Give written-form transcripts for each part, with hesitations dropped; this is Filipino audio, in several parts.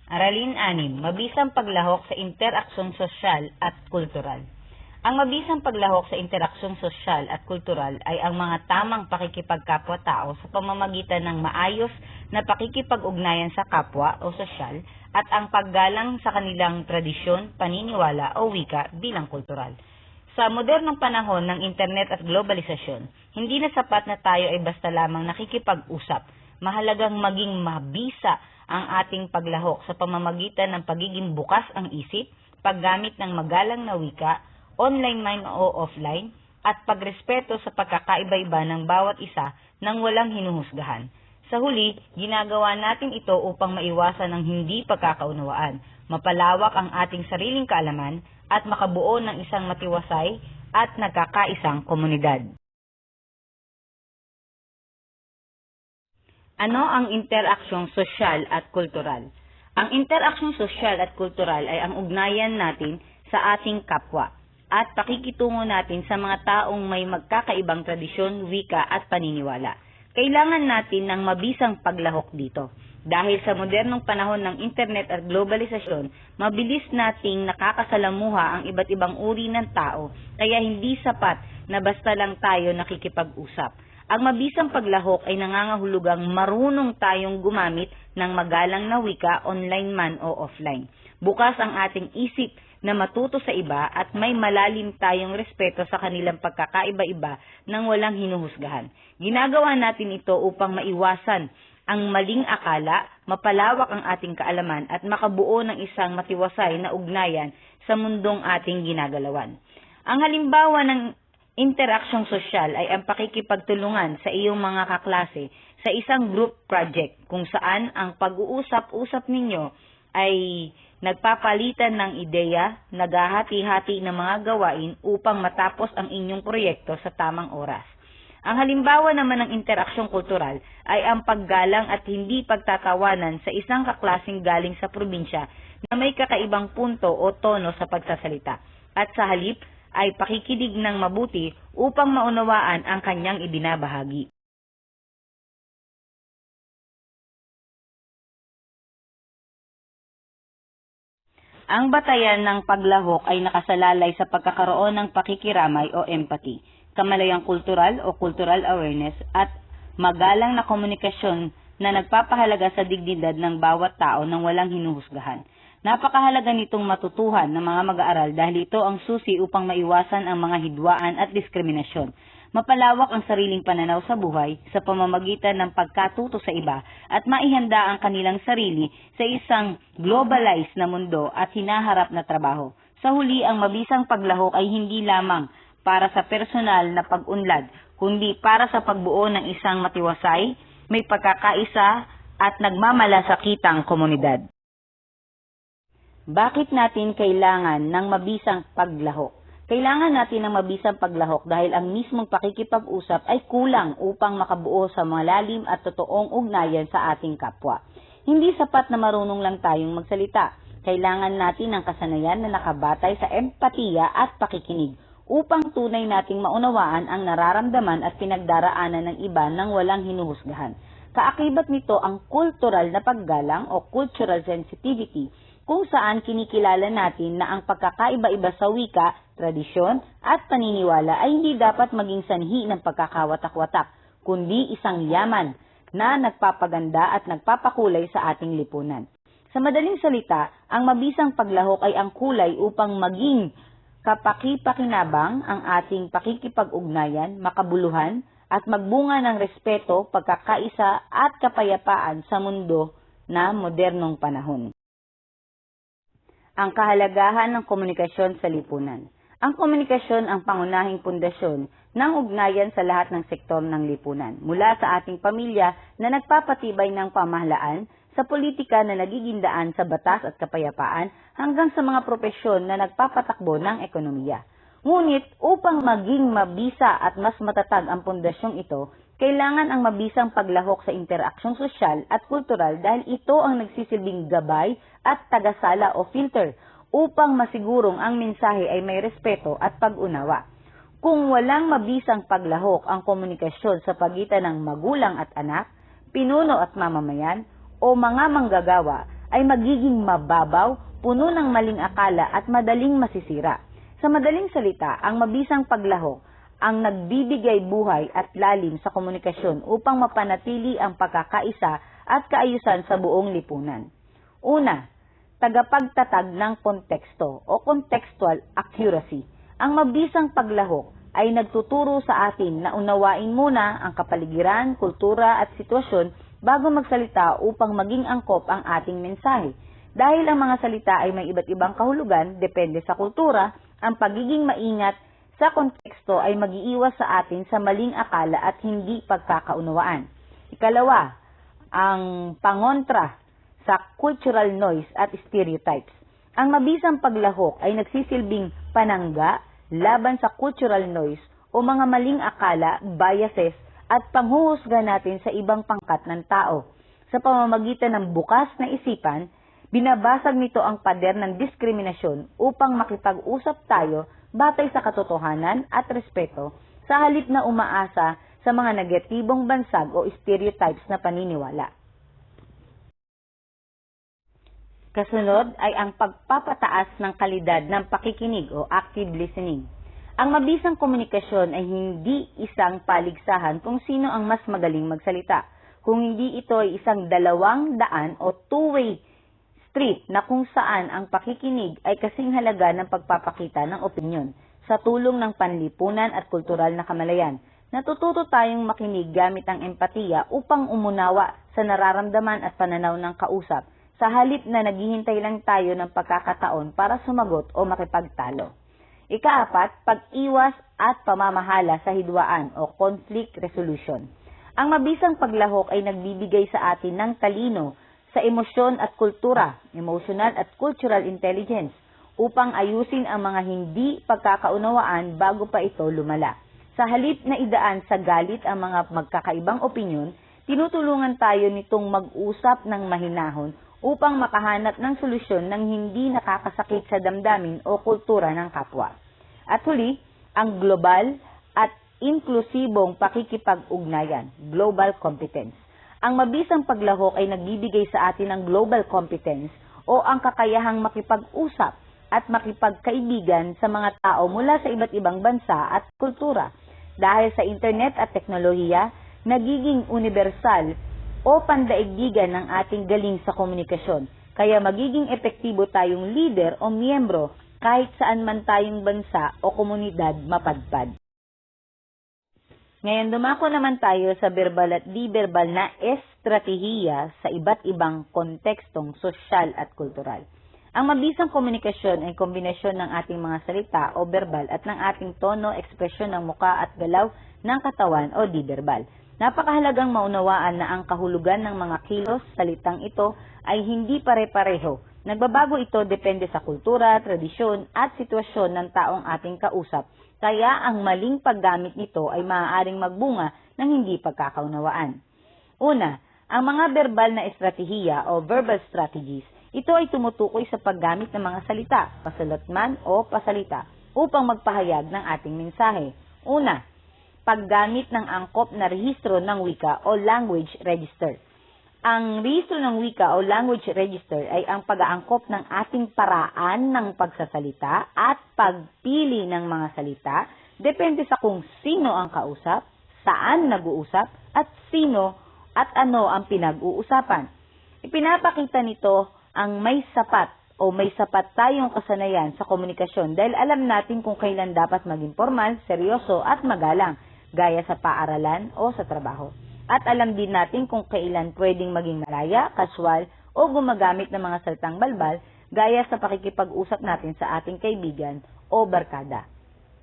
Aralin 6, mabisang paglahok sa interaksyon sosyal at kultural. Ang mabisang paglahok sa interaksyon sosyal at kultural ay ang mga tamang pakikipagkapwa-tao sa pamamagitan ng maayos na pakikipag-ugnayan sa kapwa o sosyal at ang paggalang sa kanilang tradisyon, paniniwala o wika bilang kultural. Sa modernong panahon ng internet at globalisasyon, hindi na sapat na tayo ay basta lamang nakikipag-usap. Mahalagang maging mabisa ang ating paglahok sa pamamagitan ng pagiging bukas ang isip, paggamit ng magalang na wika, online man o offline, at pagrespeto sa pagkakaiba-iba ng bawat isa nang walang hinuhusgahan. Sa huli, ginagawa natin ito upang maiwasan ang hindi pagkakaunawaan, mapalawak ang ating sariling kaalaman, at makabuo ng isang matiwasay at nagkakaisang komunidad. Ano ang interaksyong sosyal at kultural? Ang interaksyong sosyal at kultural ay ang ugnayan natin sa ating kapwa at pakikitungo natin sa mga taong may magkakaibang tradisyon, wika at paniniwala. Kailangan natin ng mabisang paglahok dito. Dahil sa modernong panahon ng internet at globalisasyon, mabilis nating nakakasalamuha ang iba't ibang uri ng tao, kaya hindi sapat na basta lang tayo nakikipag-usap. Ang mabisang paglahok ay nangangahulugang marunong tayong gumamit ng magalang na wika online man o offline. Bukas ang ating isip na matuto sa iba at may malalim tayong respeto sa kanilang pagkakaiba-iba nang walang hinuhusgahan. Ginagawa natin ito upang maiwasan ang maling akala, mapalawak ang ating kaalaman at makabuo ng isang matiwasay na ugnayan sa mundong ating ginagalawan. Ang halimbawa ng interaksyong sosyal ay ang pakikipagtulungan sa iyong mga kaklase sa isang group project kung saan ang pag-uusap-usap ninyo ay nagpapalitan ng ideya, naghahati-hati ng mga gawain upang matapos ang inyong proyekto sa tamang oras. Ang halimbawa naman ng interaksyong kultural ay ang paggalang at hindi pagtatawanan sa isang kaklaseng galing sa probinsya na may kakaibang punto o tono sa pagsasalita at sa halip ay pakikinig ng mabuti upang maunawaan ang kanyang ibinabahagi. Ang batayan ng paglahok ay nakasalalay sa pagkakaroon ng pakikiramay o empathy, kamalayang kultural o cultural awareness at magalang na komunikasyon na nagpapahalaga sa dignidad ng bawat tao nang walang hinuhusgahan. Napakahalaga nitong matutuhan ng mga mag-aaral dahil ito ang susi upang maiwasan ang mga hidwaan at diskriminasyon. Mapalawak ang sariling pananaw sa buhay sa pamamagitan ng pagkatuto sa iba at maihanda ang kanilang sarili sa isang globalized na mundo at hinaharap na trabaho. Sa huli, ang mabisang paglahok ay hindi lamang para sa personal na pag-unlad, kundi para sa pagbuo ng isang matiwasay, may pagkakaisa at nagmamalasakitang komunidad. Bakit natin kailangan ng mabisang paglahok? Kailangan natin ng mabisang paglahok dahil ang mismong pakikipag-usap ay kulang upang makabuo sa malalim at totoong ugnayan sa ating kapwa. Hindi sapat na marunong lang tayong magsalita. Kailangan natin ng kasanayan na nakabatay sa empatiya at pakikinig upang tunay nating maunawaan ang nararamdaman at pinagdaraanan ng iba nang walang hinuhusgahan. Kaakibat nito ang cultural na paggalang o cultural sensitivity, kung saan kinikilala natin na ang pagkakaiba-iba sa wika, tradisyon at paniniwala ay hindi dapat maging sanhi ng pagkakawatak-watak, kundi isang yaman na nagpapaganda at nagpapakulay sa ating lipunan. Sa madaling salita, ang mabisang paglahok ay ang kulay upang maging kapaki-pakinabang ang ating pakikipag-ugnayan, makabuluhan, at magbunga ng respeto, pagkakaisa at kapayapaan sa mundo na modernong panahon. Ang kahalagahan ng komunikasyon sa lipunan. Ang komunikasyon ang pangunahing pundasyon ng ugnayan sa lahat ng sektor ng lipunan, mula sa ating pamilya na nagpapatibay ng pamahalaan, sa politika na nagiging daan sa batas at kapayapaan, hanggang sa mga propesyon na nagpapatakbo ng ekonomiya. Ngunit upang maging mabisa at mas matatag ang pundasyong ito, kailangan ang mabisang paglahok sa interaksyong sosyal at kultural dahil ito ang nagsisilbing gabay at tagasala o filter upang masigurong ang mensahe ay may respeto at pag-unawa. Kung walang mabisang paglahok ang komunikasyon sa pagitan ng magulang at anak, pinuno at mamamayan, o mga manggagawa, ay magiging mababaw, puno ng maling akala at madaling masisira. Sa madaling salita, ang mabisang paglahok ang nagbibigay buhay at lalim sa komunikasyon upang mapanatili ang pagkakaisa at kaayusan sa buong lipunan. Una, tagapagtatag ng konteksto o contextual accuracy. Ang mabisang paglahok ay nagtuturo sa atin na unawain muna ang kapaligiran, kultura at sitwasyon bago magsalita upang maging angkop ang ating mensahe. Dahil ang mga salita ay may iba't ibang kahulugan, depende sa kultura, ang pagiging maingat sa konteksto ay mag-iiwas sa atin sa maling akala at hindi pagkakaunawaan. Ikalawa, ang pangontra sa cultural noise at stereotypes. Ang mabisang paglahok ay nagsisilbing panangga laban sa cultural noise o mga maling akala, biases at panghuhusga natin sa ibang pangkat ng tao. Sa pamamagitan ng bukas na isipan, binabasag nito ang pader ng diskriminasyon upang makipag-usap tayo batay sa katotohanan at respeto sa halip na umaasa sa mga negatibong bansag o stereotypes na paniniwala. Kasunod ay ang pagpapataas ng kalidad ng pakikinig o active listening. Ang mabisang komunikasyon ay hindi isang paligsahan kung sino ang mas magaling magsalita, kung hindi ito ay isang dalawang daan o two-way street na kung saan ang pakikinig ay kasing halaga ng pagpapakita ng opinyon sa tulong ng panlipunan at kultural na kamalayan. Natututo tayong makinig gamit ang empatiya upang umunawa sa nararamdaman at pananaw ng kausap sa halip na naghihintay lang tayo ng pagkakataon para sumagot o makipagtalo. Ikaapat, pag-iwas at pamamahala sa hidwaan o conflict resolution. Ang mabisang paglahok ay nagbibigay sa atin ng talino sa emosyon at kultura, emotional at cultural intelligence, upang ayusin ang mga hindi pagkakaunawaan bago pa ito lumala. Sa halip na idaan sa galit ang mga magkakaibang opinyon, tinutulungan tayo nitong mag-usap ng mahinahon upang makahanap ng solusyon ng hindi nakakasakit sa damdamin o kultura ng kapwa. At huli, ang global at inklusibong pakikipag-ugnayan, global competence. Ang mabisang paglahok ay nagbibigay sa atin ng global competence o ang kakayahang makipag-usap at makipagkaibigan sa mga tao mula sa iba't ibang bansa at kultura. Dahil sa internet at teknolohiya, nagiging universal o pandaigdigan ng ating galing sa komunikasyon. Kaya magiging epektibo tayong leader o miyembro kahit saan man tayong bansa o komunidad mapadpad. Ngayon, dumako naman tayo sa verbal at di-verbal na estratehiya sa iba't ibang kontekstong sosyal at kultural. Ang mabisang komunikasyon ay kombinasyon ng ating mga salita o verbal at ng ating tono, ekspresyon ng muka at galaw ng katawan o di-verbal. Napakahalagang maunawaan na ang kahulugan ng mga kilos, salitang ito ay hindi pare-pareho. Nagbabago ito depende sa kultura, tradisyon at sitwasyon ng taong ating kausap. Kaya ang maling paggamit nito ay maaaring magbunga ng hindi pagkakaunawaan. Una, ang mga verbal na estratehiya o verbal strategies, ito ay tumutukoy sa paggamit ng mga salita, pasalat man o pasalita, upang magpahayag ng ating mensahe. Una, paggamit ng angkop na rehistro ng wika o language register. Ang rehistro ng wika o language register ay ang pag-aangkop ng ating paraan ng pagsasalita at pagpili ng mga salita depende sa kung sino ang kausap, saan nag-uusap, at sino at ano ang pinag-uusapan. Ipinapakita nito ang may sapat o may sapat tayong kasanayan sa komunikasyon dahil alam natin kung kailan dapat maging formal, seryoso at magalang gaya sa paaralan o sa trabaho. At alam din natin kung kailan pwedeng maging malaya, casual, o gumagamit ng mga salitang balbal gaya sa pakikipag-usap natin sa ating kaibigan o barkada.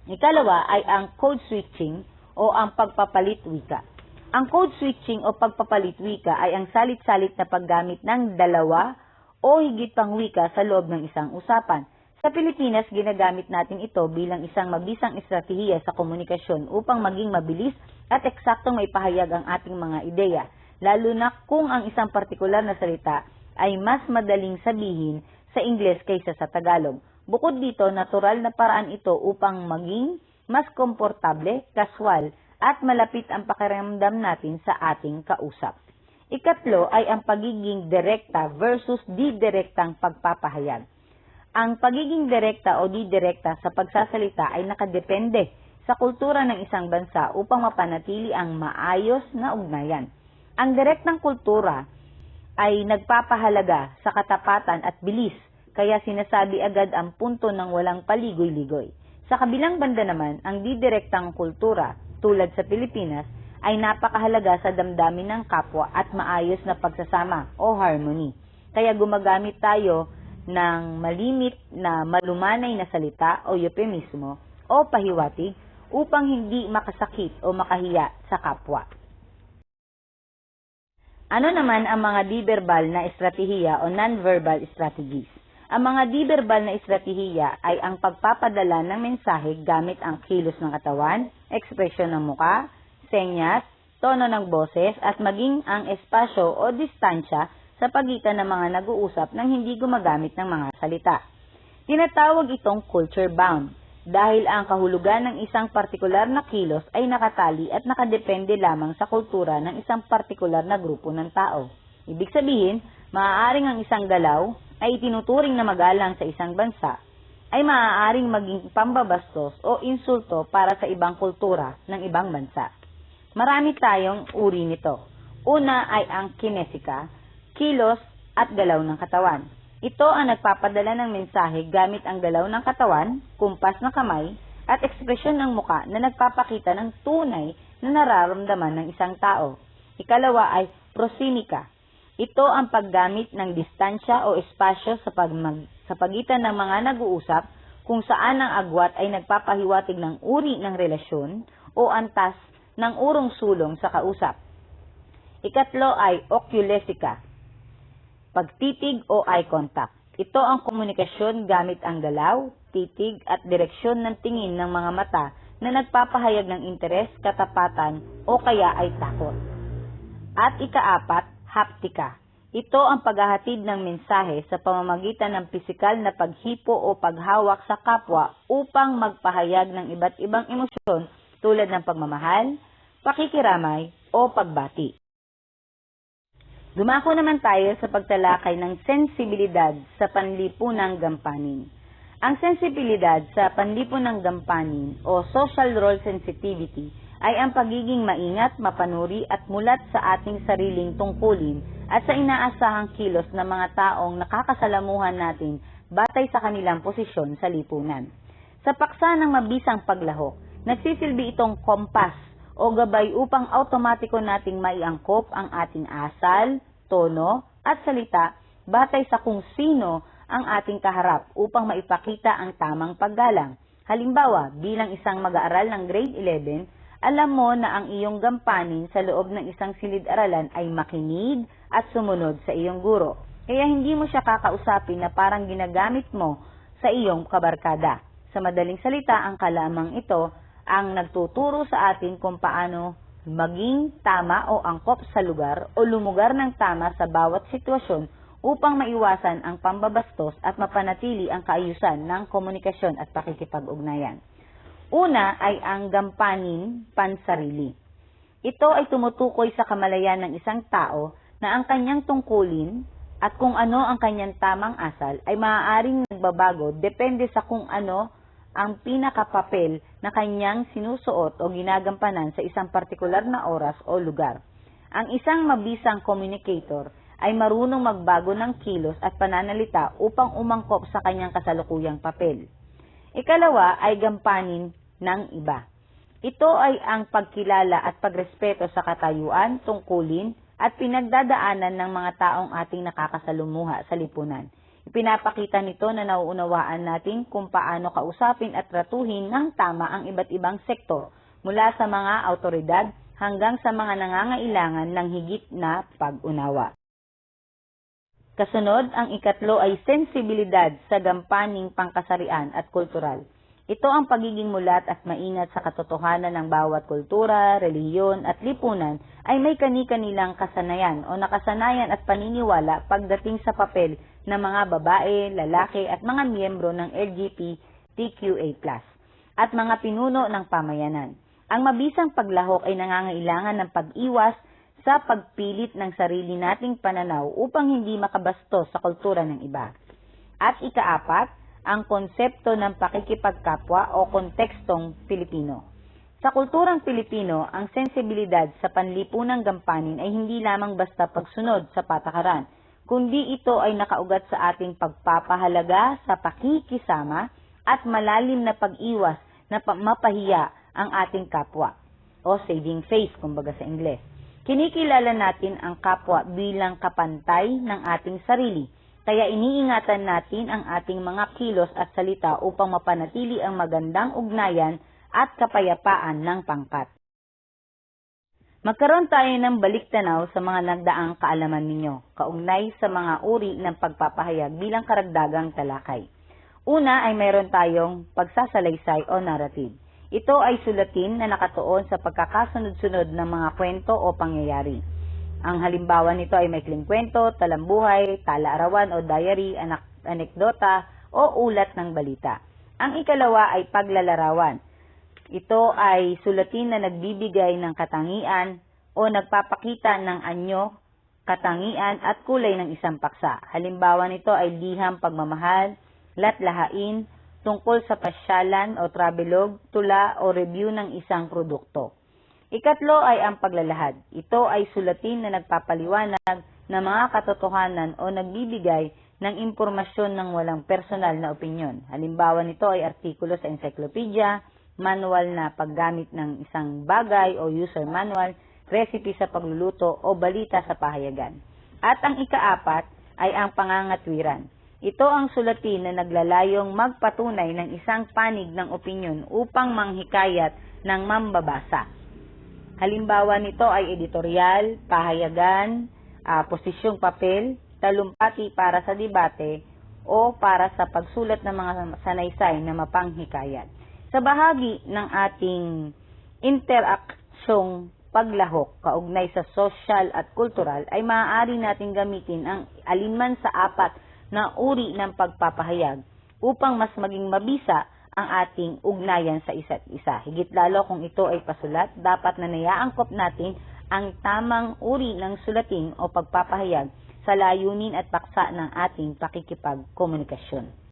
Ikalawa ay ang code switching o ang pagpapalit wika. Ang code switching o pagpapalit wika ay ang salit-salit na paggamit ng dalawa o higit pang wika sa loob ng isang usapan. Sa Pilipinas, ginagamit natin ito bilang isang mabisang estratehiya sa komunikasyon upang maging mabilis at eksaktong maipahayag ang ating mga ideya, lalo na kung ang isang partikular na salita ay mas madaling sabihin sa Ingles kaysa sa Tagalog. Bukod dito, natural na paraan ito upang maging mas komportable, kaswal, at malapit ang pakiramdam natin sa ating kausap. Ikatlo ay ang pagiging direkta versus di-direktang pagpapahayag. Ang pagiging direkta o di-direkta sa pagsasalita ay nakadepende sa kultura ng isang bansa upang mapanatili ang maayos na ugnayan. Ang direktang kultura ay nagpapahalaga sa katapatan at bilis, kaya sinasabi agad ang punto ng walang paligoy-ligoy. Sa kabilang banda naman, ang di-direktang kultura, tulad sa Pilipinas, ay napakahalaga sa damdamin ng kapwa at maayos na pagsasama o harmony. Kaya gumagamit tayo ng malimit na malumanay na salita o euphemismo o pahiwatig upang hindi makasakit o makahiya sa kapwa. Ano naman ang mga di-verbal na estratehiya o non-verbal strategies? Ang mga di-verbal na estratehiya ay ang pagpapadala ng mensahe gamit ang kilos ng katawan, ekspresyon ng muka, senyas, tono ng boses at maging ang espasyo o distansya sa pagitan ng mga nag-uusap nang hindi gumagamit ng mga salita. Tinatawag itong culture-bound dahil ang kahulugan ng isang partikular na kilos ay nakatali at nakadepende lamang sa kultura ng isang partikular na grupo ng tao. Ibig sabihin, maaaring ang isang galaw ay itinuturing na magalang sa isang bansa ay maaaring maging pambabastos o insulto para sa ibang kultura ng ibang bansa. Marami tayong uri nito. Una ay ang kinesika, kilos at galaw ng katawan. Ito ang nagpapadala ng mensahe gamit ang galaw ng katawan, kumpas ng kamay, at ekspresyon ng muka na nagpapakita ng tunay na nararamdaman ng isang tao. Ikalawa ay prosimika. Ito ang paggamit ng distansya o espasyo sa pagitan ng mga nag-uusap kung saan ang agwat ay nagpapahiwatig ng uri ng relasyon o antas ng urong sulong sa kausap. Ikatlo ay oculesica, pagtitig o eye contact. Ito ang komunikasyon gamit ang galaw, titig at direksyon ng tingin ng mga mata na nagpapahayag ng interes, katapatan o kaya ay takot. At ikaapat, haptika. Ito ang paghahatid ng mensahe sa pamamagitan ng pisikal na paghipo o paghawak sa kapwa upang magpahayag ng iba't ibang emosyon tulad ng pagmamahal, pakikiramay o pagbati. Dumako naman tayo sa pagtalakay ng sensibilidad sa panlipunang gampanin. Ang sensibilidad sa panlipunang gampanin o social role sensitivity ay ang pagiging maingat, mapanuri at mulat sa ating sariling tungkulin at sa inaasahang kilos ng mga taong nakakasalamuhan natin batay sa kanilang posisyon sa lipunan. Sa paksa ng mabisang paglahok, nagsisilbi itong kompas o gabay upang automatiko nating maiangkop ang ating asal, tono at salita batay sa kung sino ang ating kaharap upang maipakita ang tamang paggalang. Halimbawa, bilang isang mag-aaral ng grade 11, alam mo na ang iyong gampanin sa loob ng isang silid-aralan ay makinig at sumunod sa iyong guro. Kaya hindi mo siya kakausapin na parang ginagamit mo sa iyong kabarkada. Sa madaling salita, ang kalamang ito ang nagtuturo sa atin kung paano maging tama o angkop sa lugar o lumugar ng tama sa bawat sitwasyon upang maiwasan ang pambabastos at mapanatili ang kaayusan ng komunikasyon at pakikipag-ugnayan. Una ay ang gampanin pansarili. Ito ay tumutukoy sa kamalayan ng isang tao na ang kanyang tungkulin at kung ano ang kanyang tamang asal ay maaaring nagbabago depende sa kung ano ang pinakapapel na kanyang sinusuot o ginagampanan sa isang partikular na oras o lugar. Ang isang mabisang communicator ay marunong magbago ng kilos at pananalita upang umangkop sa kanyang kasalukuyang papel. Ikalawa ay gampanin ng iba. Ito ay ang pagkilala at pagrespeto sa katayuan, tungkulin at pinagdadaanan ng mga taong ating nakakasalumuha sa lipunan. Ipinapakita nito na nauunawaan natin kung paano kausapin at tratuhin ng tama ang iba't ibang sektor, mula sa mga awtoridad hanggang sa mga nangangailangan ng higit na pag-unawa. Kasunod, ang ikatlo ay sensibilidad sa gampaning pangkasarian at kultural. Ito ang pagiging mulat at maingat sa katotohanan ng bawat kultura, relihiyon at lipunan ay may kani-kanilang kasanayan o nakasanayan at paniniwala pagdating sa papel ng mga babae, lalaki at mga miyembro ng LGBTQA+ at mga pinuno ng pamayanan. Ang mabisang paglahok ay nangangailangan ng pag-iwas sa pagpilit ng sarili nating pananaw upang hindi makabastos sa kultura ng iba. At ikaapat, ang konsepto ng pakikipagkapwa o kontekstong Pilipino. Sa kulturang Pilipino, ang sensibilidad sa panlipunang gampanin ay hindi lamang basta pagsunod sa patakaran, kundi ito ay nakaugat sa ating pagpapahalaga sa pakikisama at malalim na pag-iwas na mapahiya ang ating kapwa, o saving face, kumbaga sa Ingles. Kinikilala natin ang kapwa bilang kapantay ng ating sarili, kaya iniingatan natin ang ating mga kilos at salita upang mapanatili ang magandang ugnayan at kapayapaan ng pangkat. Magkaroon tayo ng baliktanaw sa mga nagdaang kaalaman ninyo, kaugnay sa mga uri ng pagpapahayag bilang karagdagang talakay. Una ay mayroon tayong pagsasalaysay o narrative. Ito ay sulatin na nakatuon sa pagkakasunod-sunod ng mga kwento o pangyayari. Ang halimbawa nito ay maikling kwento, talambuhay, tala-arawan o diary, anekdota o ulat ng balita. Ang ikalawa ay paglalarawan. Ito ay sulatin na nagbibigay ng katangian o nagpapakita ng anyo, katangian at kulay ng isang paksa. Halimbawa nito ay liham pagmamahal, latlahain, tungkol sa pasyalan o travelog, tula o review ng isang produkto. Ikatlo ay ang paglalahad. Ito ay sulatin na nagpapaliwanag ng mga katotohanan o nagbibigay ng impormasyon ng walang personal na opinyon. Halimbawa nito ay artikulo sa encyclopedia, manual na paggamit ng isang bagay o user manual, recipe sa pagluluto o balita sa pahayagan. At ang ikaapat ay ang pangangatwiran. Ito ang sulatin na naglalayong magpatunay ng isang panig ng opinyon upang manghikayat ng mambabasa. Halimbawa nito ay editorial, pahayagan, posisyong papel, talumpati para sa debate o para sa pagsulat ng mga sanaysay na mapanghikayat. Sa bahagi ng ating interaksyong paglahok kaugnay sa social at kultural ay maaari nating gamitin ang alinman sa apat na uri ng pagpapahayag upang mas maging mabisa ang ating ugnayan sa isa't isa. Higit lalo kung ito ay pasulat, dapat na naiaangkop natin ang tamang uri ng sulatin o pagpapahayag sa layunin at paksa ng ating pakikipagkomunikasyon.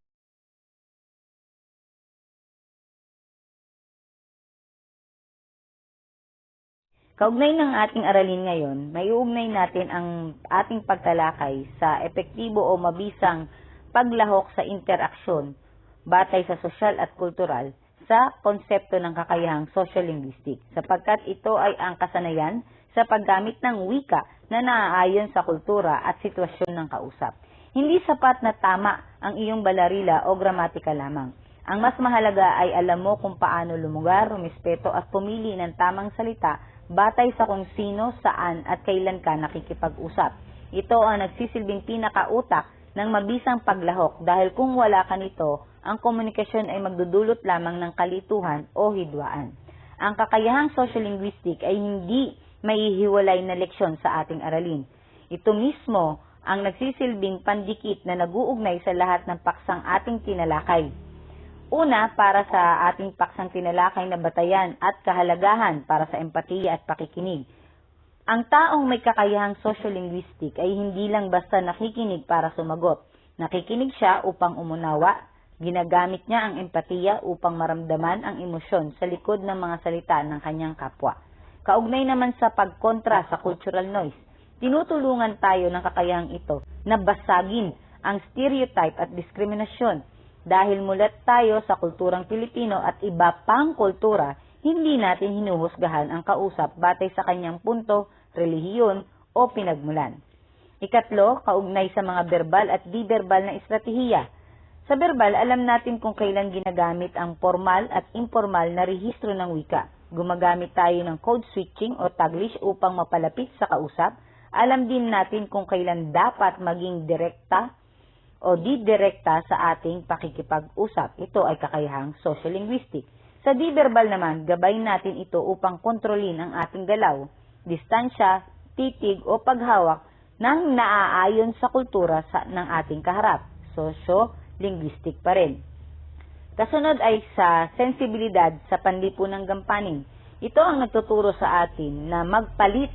Kaugnay ng ating aralin ngayon, may uugnay natin ang ating pagtalakay sa epektibo o mabisang paglahok sa interaksyon batay sa sosyal at kultural sa konsepto ng kakayahang social-linguistic, sapagkat ito ay ang kasanayan sa paggamit ng wika na naaayon sa kultura at sitwasyon ng kausap. Hindi sapat na tama ang iyong balarila o gramatika lamang. Ang mas mahalaga ay alam mo kung paano lumugar, rumispeto at pumili ng tamang salita batay sa kung sino, saan at kailan ka nakikipag-usap. Ito ang nagsisilbing pinakautak ng mabisang paglahok dahil kung wala ka nito, ang komunikasyon ay magdudulot lamang ng kalituhan o hidwaan. Ang kakayahang social-linguistic ay hindi maihiwalay na leksyon sa ating aralin. Ito mismo ang nagsisilbing pandikit na naguugnay sa lahat ng paksang ating tinalakay. Una, para sa ating paksang tinalakay na batayan at kahalagahan para sa empatiya at pakikinig. Ang taong may kakayahang social-linguistic ay hindi lang basta nakikinig para sumagot. Nakikinig siya upang umunawa. Ginagamit niya ang empatiya upang maramdaman ang emosyon sa likod ng mga salita ng kanyang kapwa. Kaugnay naman sa pagkontra sa cultural noise, tinutulungan tayo ng kakayahang ito na basagin ang stereotype at diskriminasyon. Dahil mulat tayo sa kulturang Pilipino at iba pang kultura, hindi natin hinuhusgahan ang kausap batay sa kanyang punto, relihiyon o pinagmulan. Ikatlo, kaugnay sa mga verbal at di-verbal na estratehiya. Sa verbal, alam natin kung kailan ginagamit ang formal at informal na rehistro ng wika. Gumagamit tayo ng code switching o taglish upang mapalapit sa kausap. Alam din natin kung kailan dapat maging direkta o didirekta sa ating pakikipag-usap. Ito ay kakayahang social-linguistic. Sa di-verbal naman, gabay natin ito upang kontrolin ang ating galaw, distansya, titig o paghawak nang naaayon sa kultura ng ating kaharap. Socio-linguistic pa rin. Kasunod ay sa sensibilidad sa panlipunang gampanin. Ito ang nagtuturo sa atin na magpalit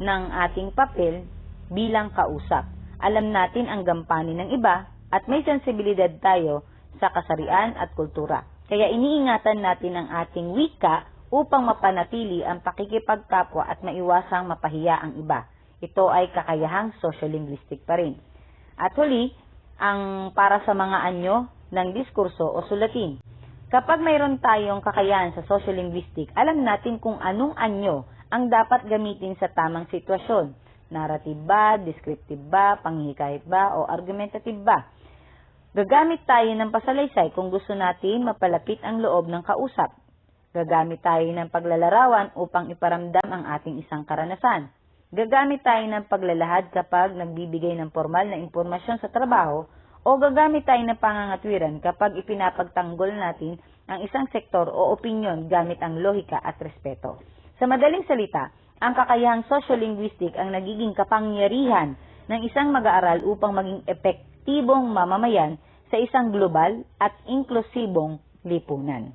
ng ating papel bilang kausap. Alam natin ang gampanin ng iba at may sensibilidad tayo sa kasarian at kultura. Kaya iniingatan natin ang ating wika upang mapanatili ang pakikipagkapwa at maiwasang mapahiya ang iba. Ito ay kakayahang sociolinguistic pa rin. At huli, ang para sa mga anyo ng diskurso o sulatin. Kapag mayroon tayong kakayahan sa sociolinguistic, alam natin kung anong anyo ang dapat gamitin sa tamang sitwasyon. Narrative ba, descriptive ba, panghihikayat ba, o argumentative ba? Gagamit tayo ng pasalaysay kung gusto natin mapalapit ang loob ng kausap. Gagamit tayo ng paglalarawan upang iparamdam ang ating isang karanasan. Gagamit tayo ng paglalahad kapag nagbibigay ng formal na impormasyon sa trabaho o gagamit tayo ng pangangatwiran kapag ipinapagtanggol natin ang isang sektor o opinyon gamit ang lohika at respeto. Sa madaling salita, ang kakayahang sociolinguistic ang nagiging kapangyarihan ng isang mag-aaral upang maging epektibong mamamayan sa isang global at inklusibong lipunan.